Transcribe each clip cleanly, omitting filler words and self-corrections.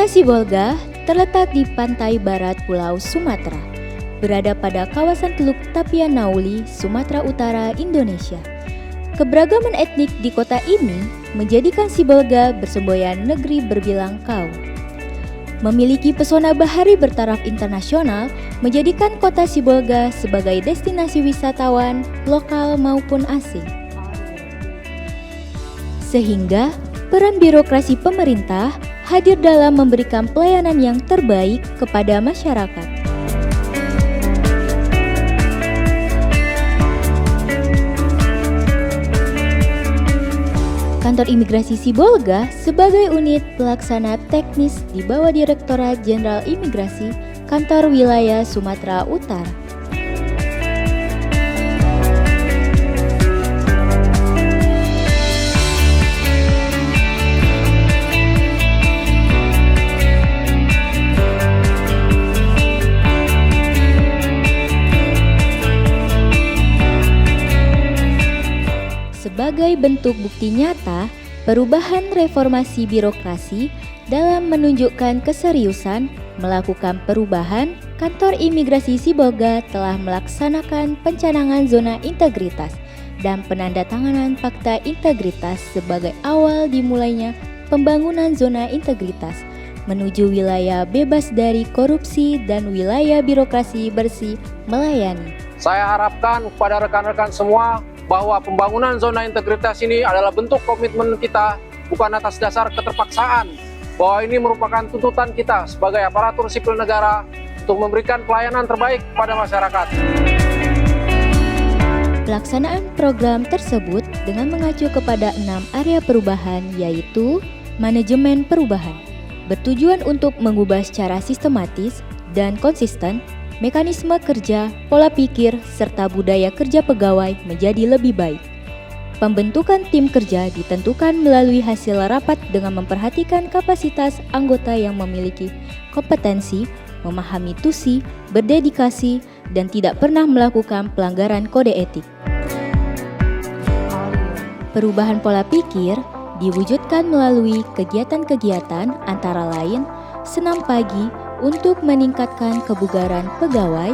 Kota Sibolga terletak di pantai barat Pulau Sumatera, berada pada kawasan Teluk Tapian Nauli, Sumatera Utara, Indonesia. Keberagaman etnik di kota ini menjadikan Sibolga bersemboyan negeri berbilang kaum. Memiliki pesona bahari bertaraf internasional, menjadikan kota Sibolga sebagai destinasi wisatawan lokal maupun asing. Sehingga peran birokrasi pemerintah hadir dalam memberikan pelayanan yang terbaik kepada masyarakat. Kantor Imigrasi Sibolga sebagai unit pelaksana teknis di bawah Direktorat Jenderal Imigrasi Kantor Wilayah Sumatera Utara. Sebagai bentuk bukti nyata perubahan reformasi birokrasi dalam menunjukkan keseriusan melakukan perubahan, Kantor Imigrasi Sibolga telah melaksanakan pencanangan zona integritas dan penandatanganan fakta integritas sebagai awal dimulainya pembangunan zona integritas menuju wilayah bebas dari korupsi dan wilayah birokrasi bersih melayani. Saya harapkan kepada rekan-rekan semua bahwa pembangunan zona integritas ini adalah bentuk komitmen kita, bukan atas dasar keterpaksaan, bahwa ini merupakan tuntutan kita sebagai aparatur sipil negara untuk memberikan pelayanan terbaik kepada masyarakat. Pelaksanaan program tersebut dengan mengacu kepada 6 area perubahan, yaitu manajemen perubahan, bertujuan untuk mengubah secara sistematis dan konsisten mekanisme kerja, pola pikir, serta budaya kerja pegawai menjadi lebih baik. Pembentukan tim kerja ditentukan melalui hasil rapat dengan memperhatikan kapasitas anggota yang memiliki kompetensi, memahami tusi, berdedikasi, dan tidak pernah melakukan pelanggaran kode etik. Perubahan pola pikir diwujudkan melalui kegiatan-kegiatan antara lain senam pagi untuk meningkatkan kebugaran pegawai,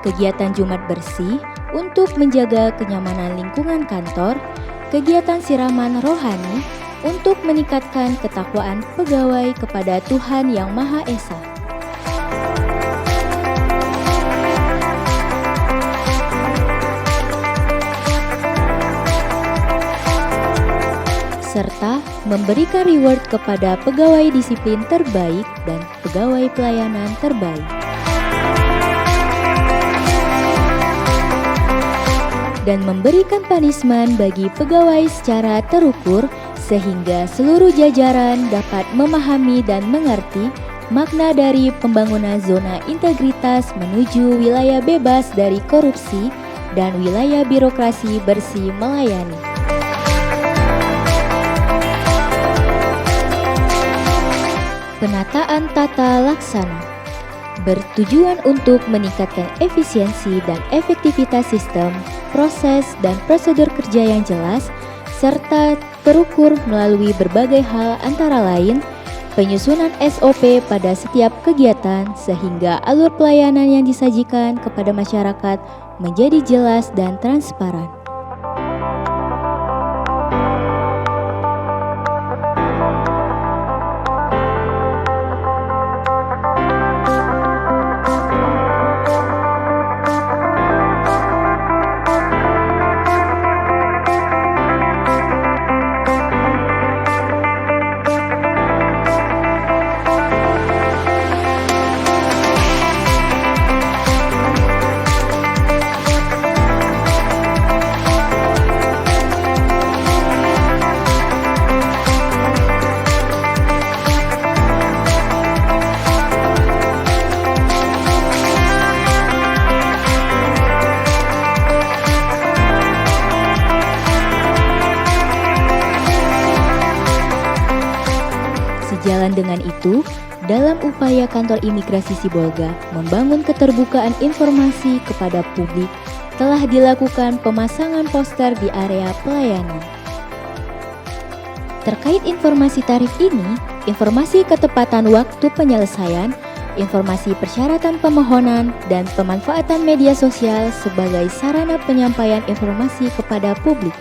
kegiatan Jumat bersih untuk menjaga kenyamanan lingkungan kantor, kegiatan siraman rohani untuk meningkatkan ketakwaan pegawai kepada Tuhan Yang Maha Esa. Serta memberikan reward kepada pegawai disiplin terbaik dan pegawai pelayanan terbaik. Dan memberikan punishment bagi pegawai secara terukur sehingga seluruh jajaran dapat memahami dan mengerti makna dari pembangunan zona integritas menuju wilayah bebas dari korupsi dan wilayah birokrasi bersih melayani. Penataan tata laksana bertujuan untuk meningkatkan efisiensi dan efektivitas sistem, proses, dan prosedur kerja yang jelas, serta terukur melalui berbagai hal antara lain penyusunan SOP pada setiap kegiatan sehingga alur pelayanan yang disajikan kepada masyarakat menjadi jelas dan transparan. Sejalan dengan itu, dalam upaya Kantor Imigrasi Sibolga membangun keterbukaan informasi kepada publik, telah dilakukan pemasangan poster di area pelayanan. Terkait informasi tarif ini, informasi ketepatan waktu penyelesaian, informasi persyaratan pemohonan, dan pemanfaatan media sosial sebagai sarana penyampaian informasi kepada publik.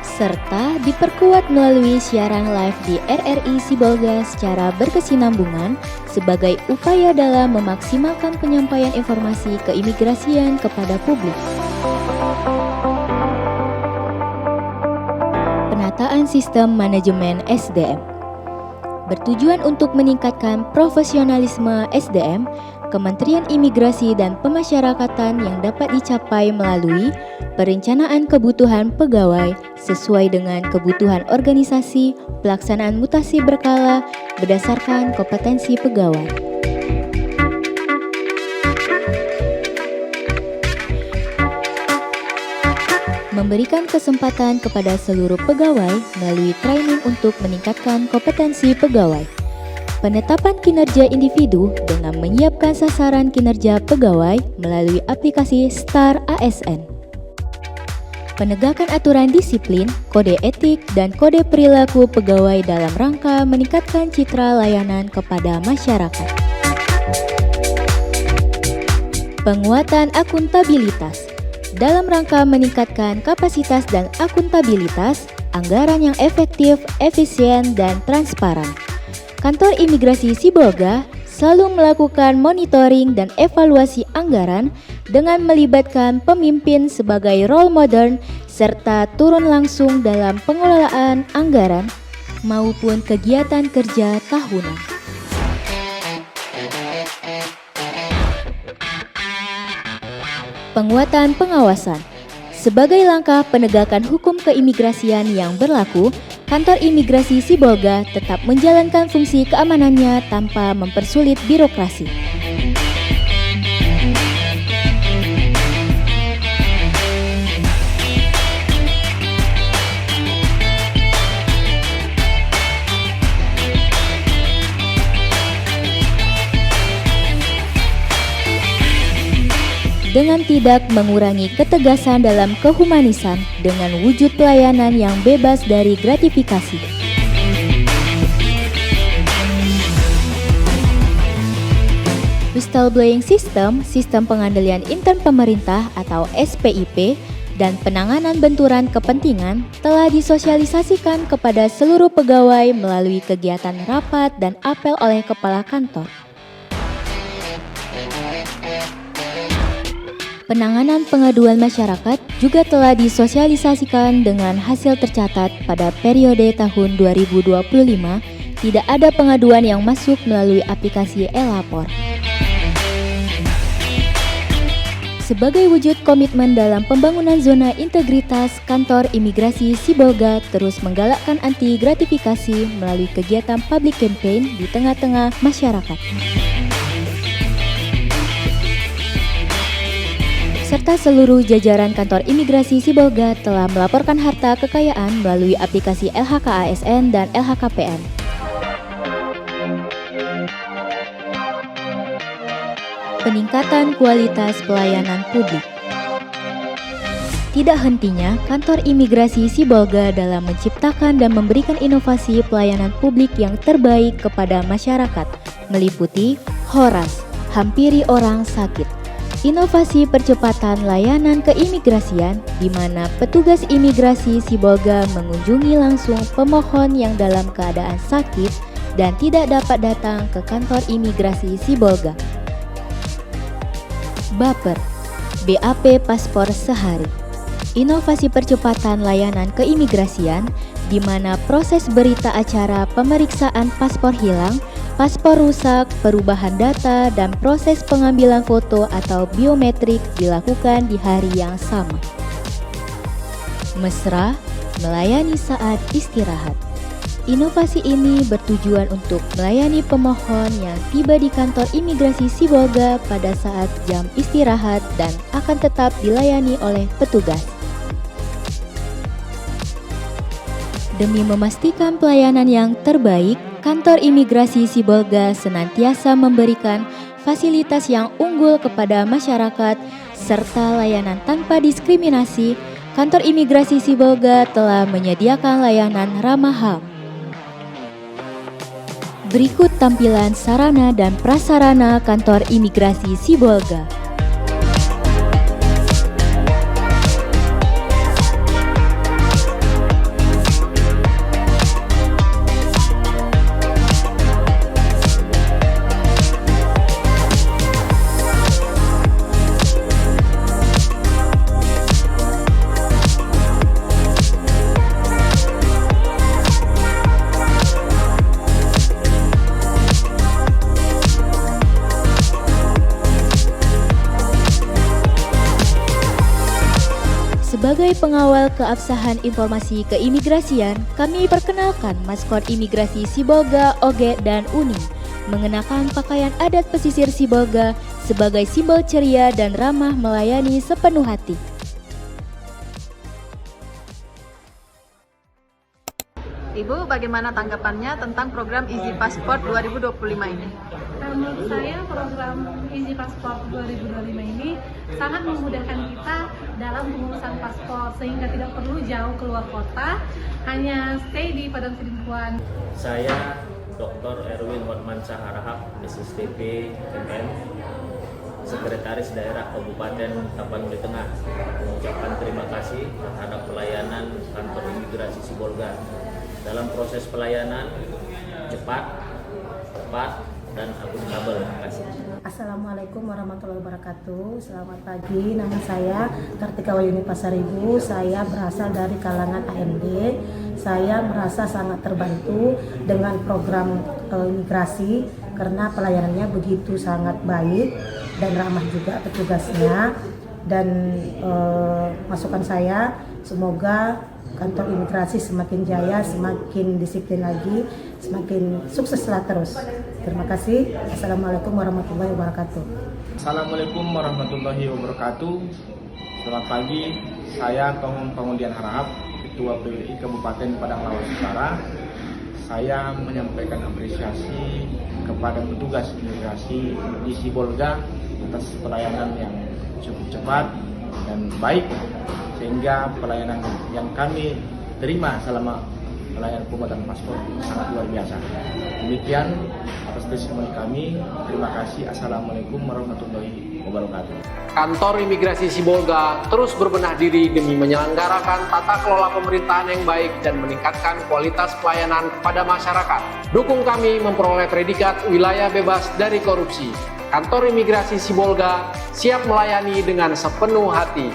Serta diperkuat melalui siaran live di RRI Sibolga secara berkesinambungan sebagai upaya dalam memaksimalkan penyampaian informasi keimigrasian kepada publik. Penataan sistem manajemen SDM bertujuan untuk meningkatkan profesionalisme SDM, Kementerian Imigrasi dan Pemasyarakatan yang dapat dicapai melalui perencanaan kebutuhan pegawai sesuai dengan kebutuhan organisasi, pelaksanaan mutasi berkala berdasarkan kompetensi pegawai. Memberikan kesempatan kepada seluruh pegawai melalui training untuk meningkatkan kompetensi pegawai. Penetapan kinerja individu dengan menyiapkan sasaran kinerja pegawai melalui aplikasi STAR ASN. Penegakan aturan disiplin, kode etik, dan kode perilaku pegawai dalam rangka meningkatkan citra layanan kepada masyarakat. Penguatan akuntabilitas dalam rangka meningkatkan kapasitas dan akuntabilitas, anggaran yang efektif, efisien, dan transparan. Kantor Imigrasi Sibolga selalu melakukan monitoring dan evaluasi anggaran dengan melibatkan pemimpin sebagai role model serta turun langsung dalam pengelolaan anggaran maupun kegiatan kerja tahunan. Penguatan pengawasan. Sebagai langkah penegakan hukum keimigrasian yang berlaku, Kantor Imigrasi Sibolga tetap menjalankan fungsi keamanannya tanpa mempersulit birokrasi. Dengan tidak mengurangi ketegasan dalam kehumanisan dengan wujud pelayanan yang bebas dari gratifikasi. Whistleblowing System, sistem pengandalian intern pemerintah atau SPIP, dan penanganan benturan kepentingan telah disosialisasikan kepada seluruh pegawai melalui kegiatan rapat dan apel oleh Kepala Kantor. Penanganan pengaduan masyarakat juga telah disosialisasikan dengan hasil tercatat pada periode tahun 2025, tidak ada pengaduan yang masuk melalui aplikasi e-lapor. Sebagai wujud komitmen dalam pembangunan zona integritas, Kantor Imigrasi Sibolga terus menggalakkan anti gratifikasi melalui kegiatan public campaign di tengah-tengah masyarakat. Serta seluruh jajaran Kantor Imigrasi Sibolga telah melaporkan harta kekayaan melalui aplikasi LHK-ASN dan LHKPN. Peningkatan kualitas pelayanan publik. Tidak hentinya Kantor Imigrasi Sibolga dalam menciptakan dan memberikan inovasi pelayanan publik yang terbaik kepada masyarakat, meliputi HORAS, hampiri orang sakit. Inovasi percepatan layanan keimigrasian, di mana petugas imigrasi Sibolga mengunjungi langsung pemohon yang dalam keadaan sakit dan tidak dapat datang ke kantor imigrasi Sibolga. BAPER, BAP Paspor Sehari. Inovasi percepatan layanan keimigrasian, di mana proses berita acara pemeriksaan paspor hilang, paspor rusak, perubahan data, dan proses pengambilan foto atau biometrik dilakukan di hari yang sama. Mesra, melayani saat istirahat. Inovasi ini bertujuan untuk melayani pemohon yang tiba di kantor imigrasi Sibolga pada saat jam istirahat dan akan tetap dilayani oleh petugas. Demi memastikan pelayanan yang terbaik, Kantor Imigrasi Sibolga senantiasa memberikan fasilitas yang unggul kepada masyarakat serta layanan tanpa diskriminasi. Kantor Imigrasi Sibolga telah menyediakan layanan ramah HAM. Berikut tampilan sarana dan prasarana kantor imigrasi Sibolga. Sebagai pengawal keabsahan informasi keimigrasian, kami perkenalkan maskot imigrasi Sibolga, Oge, dan Uni mengenakan pakaian adat pesisir Sibolga sebagai simbol ceria dan ramah melayani sepenuh hati. Ibu, bagaimana tanggapannya tentang program Easy Passport 2025 ini? Menurut saya program Easy Passport 2025 ini sangat memudahkan kita dalam pengurusan paspor sehingga tidak perlu jauh keluar kota, hanya stay di Padang Sidimpuan. Saya Dr. Erwin Warmansyah Harahap, SSTP MM, Sekretaris Daerah Kabupaten Tapanuli Tengah, mengucapkan terima kasih terhadap pelayanan kantor imigrasi Sibolga. Dalam proses pelayanan cepat, tepat, dan akuntabel. Terima kasih. Assalamualaikum warahmatullahi wabarakatuh. Selamat pagi, nama saya Kartika Wayuni Pasaribu. Saya berasal dari kalangan AMD. Saya merasa sangat terbantu dengan program imigrasi karena pelayanannya begitu sangat baik dan ramah juga petugasnya. Dan masukan saya, semoga kantor imigrasi semakin jaya, semakin disiplin lagi, semakin sukseslah terus. Terima kasih. Assalamualaikum warahmatullahi wabarakatuh. Assalamualaikum warahmatullahi wabarakatuh. Selamat pagi, saya Tohum Pangundian Harahap, Ketua PWI Kabupaten Padang Lawas Utara. Saya menyampaikan apresiasi kepada petugas imigrasi di Sibolga atas pelayanan yang cukup cepat dan baik, sehingga pelayanan yang kami terima selama pelayanan pembuatan paspor sangat luar biasa. Demikian atas testimoni kami. Terima kasih. Assalamualaikum warahmatullahi wabarakatuh. Kantor imigrasi Sibolga terus berbenah diri demi menyelenggarakan tata kelola pemerintahan yang baik dan meningkatkan kualitas pelayanan kepada masyarakat. Dukung kami memperoleh predikat wilayah bebas dari korupsi. Kantor imigrasi Sibolga siap melayani dengan sepenuh hati.